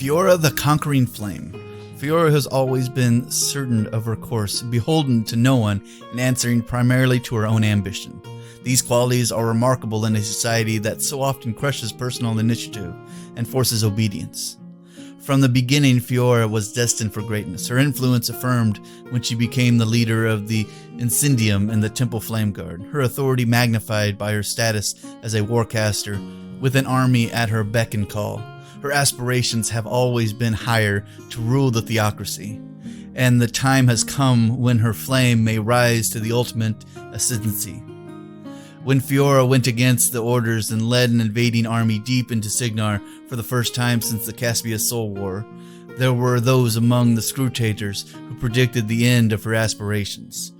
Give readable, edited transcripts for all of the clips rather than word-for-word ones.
Feora the Conquering Flame. Feora has always been certain of her course, beholden to no one, and answering primarily to her own ambition. These qualities are remarkable in a society that so often crushes personal initiative and forces obedience. From the beginning, Feora was destined for greatness. Her influence affirmed when she became the leader of the Incendium in the Temple Flame Guard, her authority magnified by her status as a warcaster with an army at her beck and call. Her aspirations have always been higher, to rule the theocracy, and the time has come when her flame may rise to the ultimate ascendancy. When Feora went against the orders and led an invading army deep into Signar for the first time since the Caspia Soul War, there were those among the scrutators who predicted the end of her aspirations.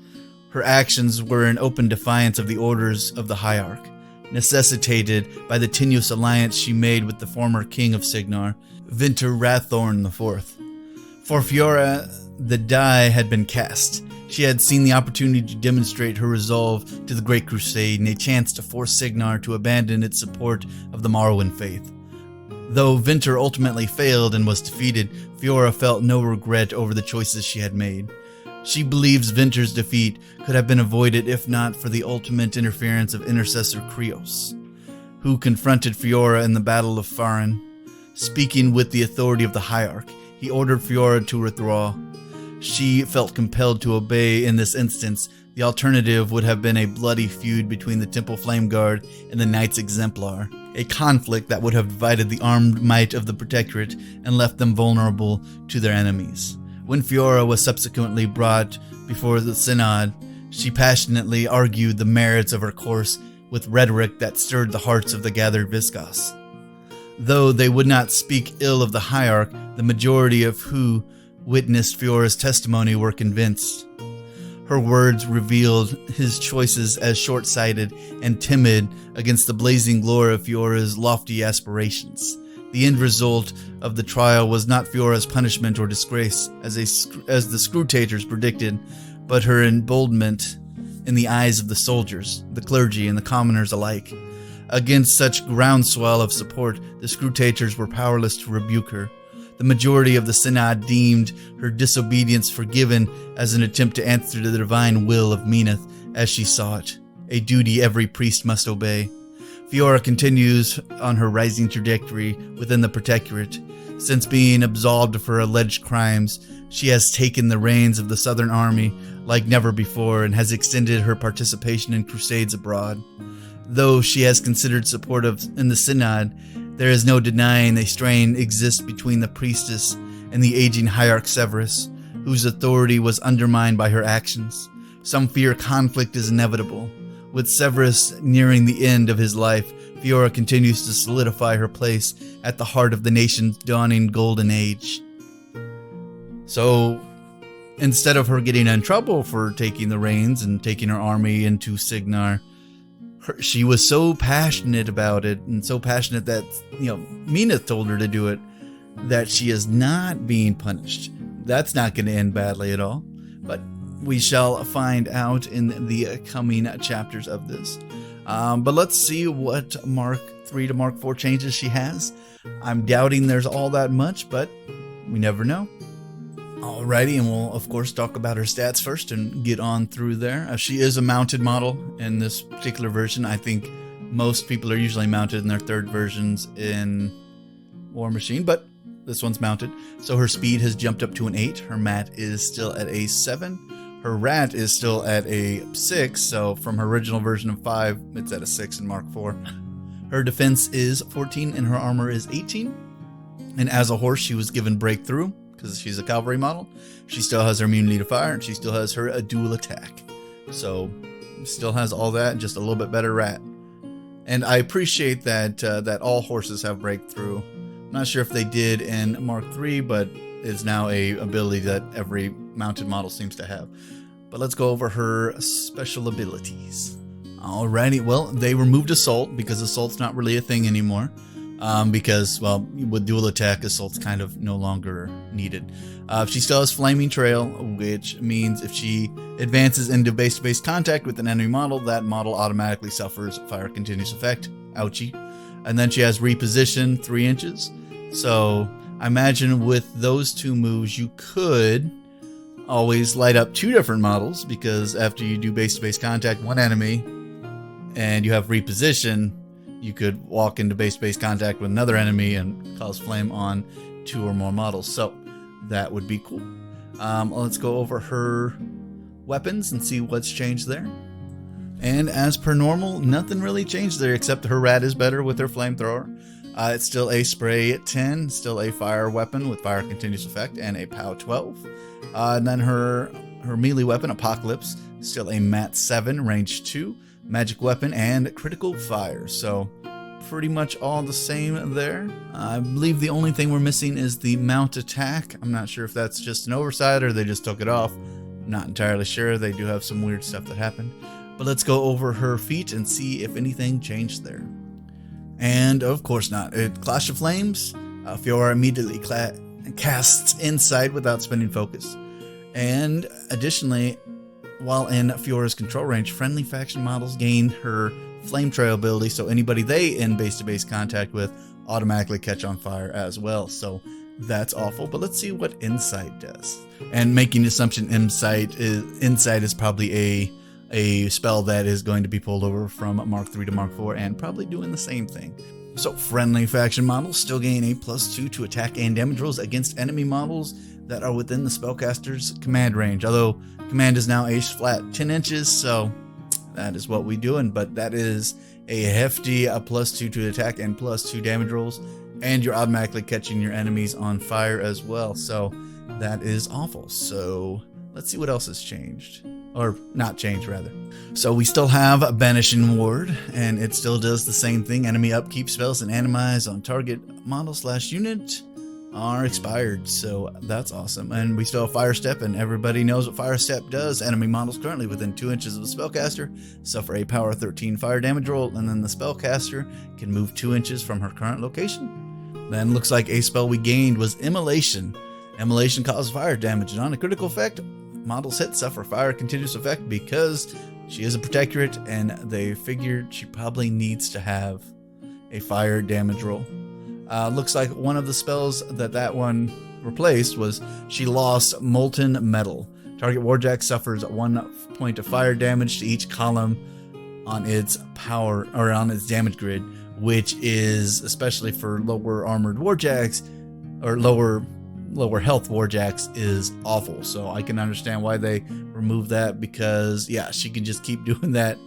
Her actions were in open defiance of the orders of the Hierarch, necessitated by the tenuous alliance she made with the former king of Signar, Vinter Rathorn IV. For Feora, the die had been cast. She had seen the opportunity to demonstrate her resolve to the Great Crusade and a chance to force Signar to abandon its support of the Morrowind faith. Though Vinter ultimately failed and was defeated, Feora felt no regret over the choices she had made. She believes Vinter's defeat could have been avoided if not for the ultimate interference of Intercessor Krios, who confronted Feora in the Battle of Farin. Speaking with the authority of the Hierarch, he ordered Feora to withdraw. She felt compelled to obey in this instance. The alternative would have been a bloody feud between the Temple Flame Guard and the Knights Exemplar, a conflict that would have divided the armed might of the Protectorate and left them vulnerable to their enemies. When Feora was subsequently brought before the Synod, she passionately argued the merits of her course with rhetoric that stirred the hearts of the gathered Viscos. Though they would not speak ill of the Hierarch, the majority of who witnessed Feora's testimony were convinced. Her words revealed his choices as short-sighted and timid against the blazing glory of Feora's lofty aspirations. The end result of the trial was not Feora's punishment or disgrace, as the scrutators predicted, but her emboldenment in the eyes of the soldiers, the clergy, and the commoners alike. Against such groundswell of support, the scrutators were powerless to rebuke her. The majority of the Synod deemed her disobedience forgiven as an attempt to answer to the divine will of Menoth as she saw it, a duty every priest must obey. Feora continues on her rising trajectory within the Protectorate. Since being absolved of her alleged crimes, she has taken the reins of the Southern Army like never before and has extended her participation in crusades abroad. Though she has considered support in the Synod, there is no denying a strain exists between the priestess and the aging Hierarch Severus, whose authority was undermined by her actions. Some fear conflict is inevitable. With Severus nearing the end of his life, Feora continues to solidify her place at the heart of the nation's dawning golden age. So, instead of her getting in trouble for taking the reins and taking her army into Signar, she was so passionate about it, and so passionate that, Menoth told her to do it, that she is not being punished. That's not going to end badly at all. But we shall find out in the coming chapters of this. But let's see what Mark 3 to Mark 4 changes she has. I'm doubting there's all that much, but we never know. Alrighty, and we'll of course talk about her stats first and get on through there. She is a mounted model in this particular version. I think most people are usually mounted in their third versions in Warmachine, but this one's mounted. So her speed has jumped up to an 8. Her mat is still at a 7. Her rat is still at a 6, so from her original version of 5, it's at a 6 in Mark 4. Her defense is 14 and her armor is 18. And as a horse, she was given breakthrough, because she's a cavalry model. She still has her immunity to fire, and she still has her dual attack. So, still has all that, just a little bit better rat. And I appreciate that all horses have breakthrough. I'm not sure if they did in Mark 3, but it's now a ability that every mounted model seems to have. But let's go over her special abilities. Alrighty, well, they removed Assault, because Assault's not really a thing anymore. Because, well, with dual attack, Assault's kind of no longer needed. She still has Flaming Trail, which means if she advances into base-to-base contact with an enemy model, that model automatically suffers Fire Continuous effect. Ouchie. And then she has Reposition 3 inches. So I imagine with those two moves, you could always light up two different models, because after you do base-to-base contact one enemy and you have reposition, you could walk into base-to-base contact with another enemy and cause flame on two or more models. So that would be cool. Let's go over her weapons and see what's changed there. And as per normal, nothing really changed there except her rad is better with her flamethrower. It's still a spray 10, still a fire weapon with fire continuous effect, and a POW 12. And then her melee weapon, Apocalypse, still a MAT 7, range 2, magic weapon, and critical fire. So pretty much all the same there. I believe the only thing we're missing is the mount attack. I'm not sure if that's just an oversight or they just took it off. I'm not entirely sure. They do have some weird stuff that happened. But let's go over her feat and see if anything changed there. And of course not. Clash of Flames, Feora immediately casts Insight without spending focus. And additionally, while in Feora's control range, friendly faction models gain her Flame Trail ability, so anybody they in base-to-base contact with automatically catch on fire as well. So that's awful, but let's see what Insight does. And making the assumption Insight is probably a spell that is going to be pulled over from Mark 3 to Mark 4 and probably doing the same thing. So friendly faction models still gain a +2 to attack and damage rolls against enemy models that are within the spellcaster's command range. Although command is now a flat 10 inches, so that is what we doing. But that is a hefty +2 to attack and +2 damage rolls, and you're automatically catching your enemies on fire as well. So that is awful. So let's see what else has changed. Or not changed, rather. So we still have a Banishing Ward, and it still does the same thing. Enemy upkeep spells and animes on target model/unit are expired, so that's awesome. And we still have Fire Step, and everybody knows what Fire Step does. Enemy models currently within 2 inches of the spellcaster suffer a power 13 fire damage roll, and then the spellcaster can move 2 inches from her current location. Then looks like a spell we gained was Immolation. Immolation causes fire damage, and on a critical effect, models hit suffer fire continuous effect because she is a Protectorate, and they figured she probably needs to have a fire damage roll. Looks like one of the spells that one replaced was she lost Molten Metal. Target Warjack suffers 1 point of fire damage to each column on its power or on its damage grid, which is especially for lower armored Warjacks or lower health Warjacks is awful. So I can understand why they removed that, because yeah, she can just keep doing that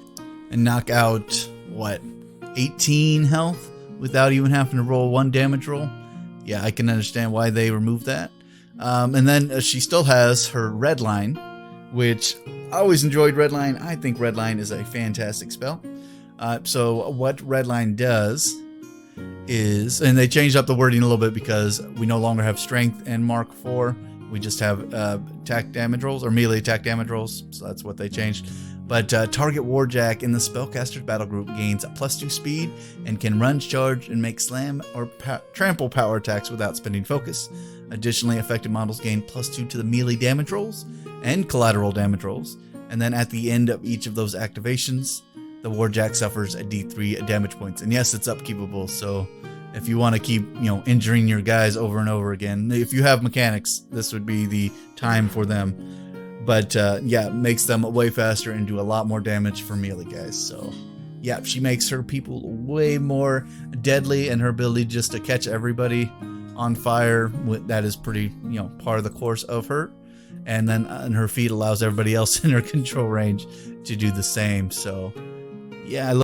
and knock out what, 18 health without even having to roll 1 damage roll. Yeah, I can understand why they removed that. And then she still has her Redline, which I always enjoyed Redline. I think Redline is a fantastic spell. So what Redline does is, and they changed up the wording a little bit because we no longer have strength and Mark 4. We just have attack damage rolls or melee attack damage rolls. So that's what they changed. But target Warjack in the spellcaster's battle group gains a +2 speed and can run, charge, and make slam or trample power attacks without spending focus. Additionally, affected models gain +2 to the melee damage rolls and collateral damage rolls. And then at the end of each of those activations, the Warjack suffers a D3 damage points. And yes, it's upkeepable, so if you want to keep, injuring your guys over and over again, if you have mechanics, this would be the time for them. But yeah, it makes them way faster and do a lot more damage for melee guys. So yeah, she makes her people way more deadly, and her ability just to catch everybody on fire, that is pretty, part of the course of her. And then her feat allows everybody else in her control range to do the same. So yeah,